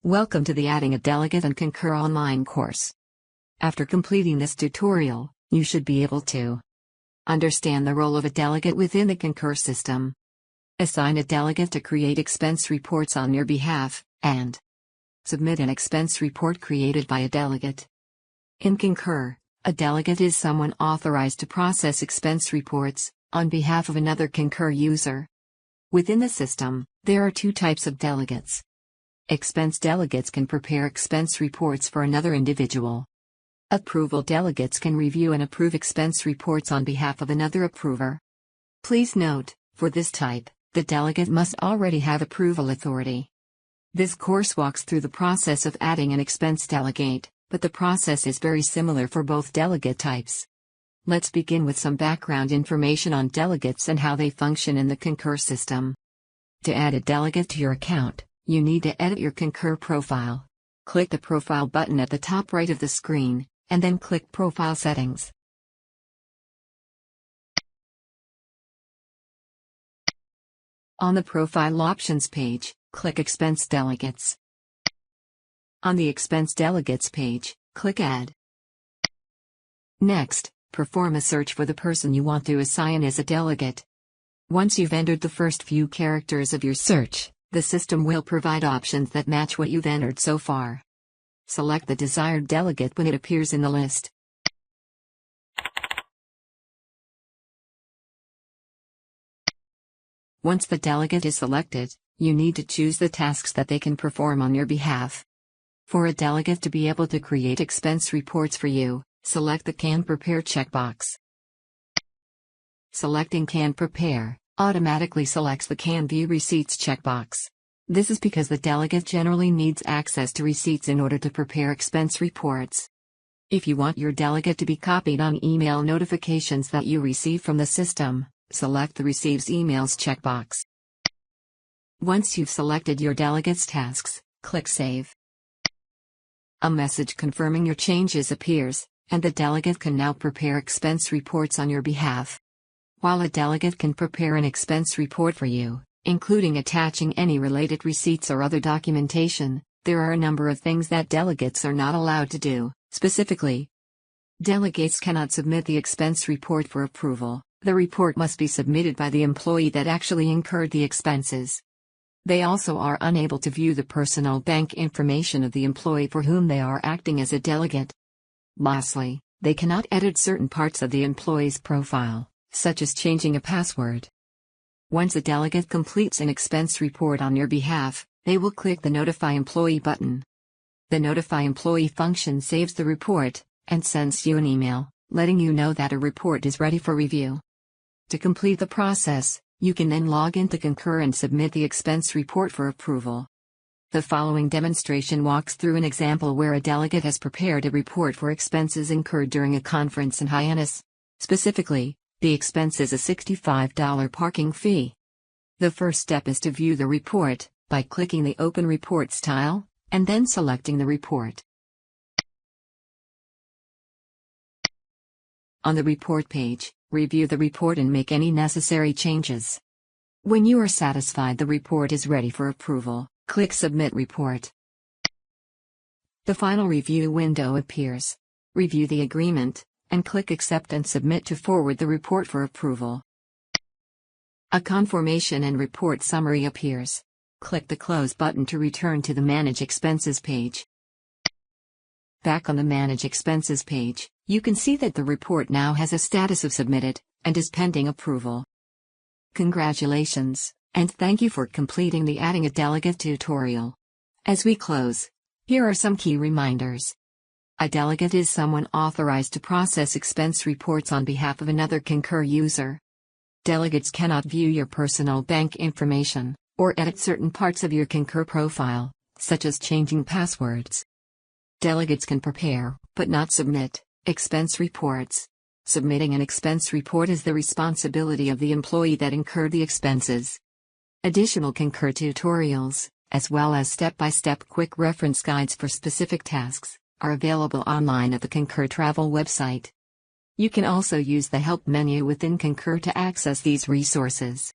Welcome to the Adding a Delegate and Concur online course. After completing this tutorial, you should be able to understand the role of a delegate within the Concur system, assign a delegate to create expense reports on your behalf, and submit an expense report created by a delegate. In Concur, a delegate is someone authorized to process expense reports on behalf of another Concur user. Within the system, there are two types of delegates. Expense delegates can prepare expense reports for another individual. Approval delegates can review and approve expense reports on behalf of another approver. Please note, for this type, the delegate must already have approval authority. This course walks through the process of adding an expense delegate, but the process is very similar for both delegate types. Let's begin with some background information on delegates and how they function in the Concur system. To add a delegate to your account, you need to edit your Concur profile. Click the Profile button at the top right of the screen, and then click Profile Settings. On the Profile Options page, click Expense Delegates. On the Expense Delegates page, click Add. Next, perform a search for the person you want to assign as a delegate. Once you've entered the first few characters of your search, the system will provide options that match what you've entered so far. Select the desired delegate when it appears in the list. Once the delegate is selected, you need to choose the tasks that they can perform on your behalf. For a delegate to be able to create expense reports for you, select the Can Prepare checkbox. Selecting Can Prepare automatically selects the Can View Receipts checkbox. This is because the delegate generally needs access to receipts in order to prepare expense reports. If you want your delegate to be copied on email notifications that you receive from the system, select the Receives Emails checkbox. Once you've selected your delegate's tasks, click Save. A message confirming your changes appears, and the delegate can now prepare expense reports on your behalf. While a delegate can prepare an expense report for you, including attaching any related receipts or other documentation, there are a number of things that delegates are not allowed to do. Specifically, delegates cannot submit the expense report for approval. The report must be submitted by the employee that actually incurred the expenses. They also are unable to view the personal bank information of the employee for whom they are acting as a delegate. Lastly, they cannot edit certain parts of the employee's profile, such as changing a password. Once a delegate completes an expense report on your behalf, they will click the Notify Employee button. The Notify Employee function saves the report and sends you an email, letting you know that a report is ready for review. To complete the process, you can then log into Concur and submit the expense report for approval. The following demonstration walks through an example where a delegate has prepared a report for expenses incurred during a conference in Hyannis. Specifically, the expense is a $65 parking fee. The first step is to view the report by clicking the Open Reports tile, and then selecting the report. On the report page, review the report and make any necessary changes. When you are satisfied the report is ready for approval, click Submit Report. The final review window appears. Review the agreement, and click Accept and Submit to forward the report for approval. A confirmation and report summary appears. Click the Close button to return to the Manage Expenses page. Back on the Manage Expenses page, you can see that the report now has a status of Submitted, and is pending approval. Congratulations, and thank you for completing the Adding a Delegate tutorial. As we close, here are some key reminders. A delegate is someone authorized to process expense reports on behalf of another Concur user. Delegates cannot view your personal bank information, or edit certain parts of your Concur profile, such as changing passwords. Delegates can prepare, but not submit, expense reports. Submitting an expense report is the responsibility of the employee that incurred the expenses. Additional Concur tutorials, as well as step-by-step quick reference guides for specific tasks, are available online at the Concur Travel website. You can also use the Help menu within Concur to access these resources.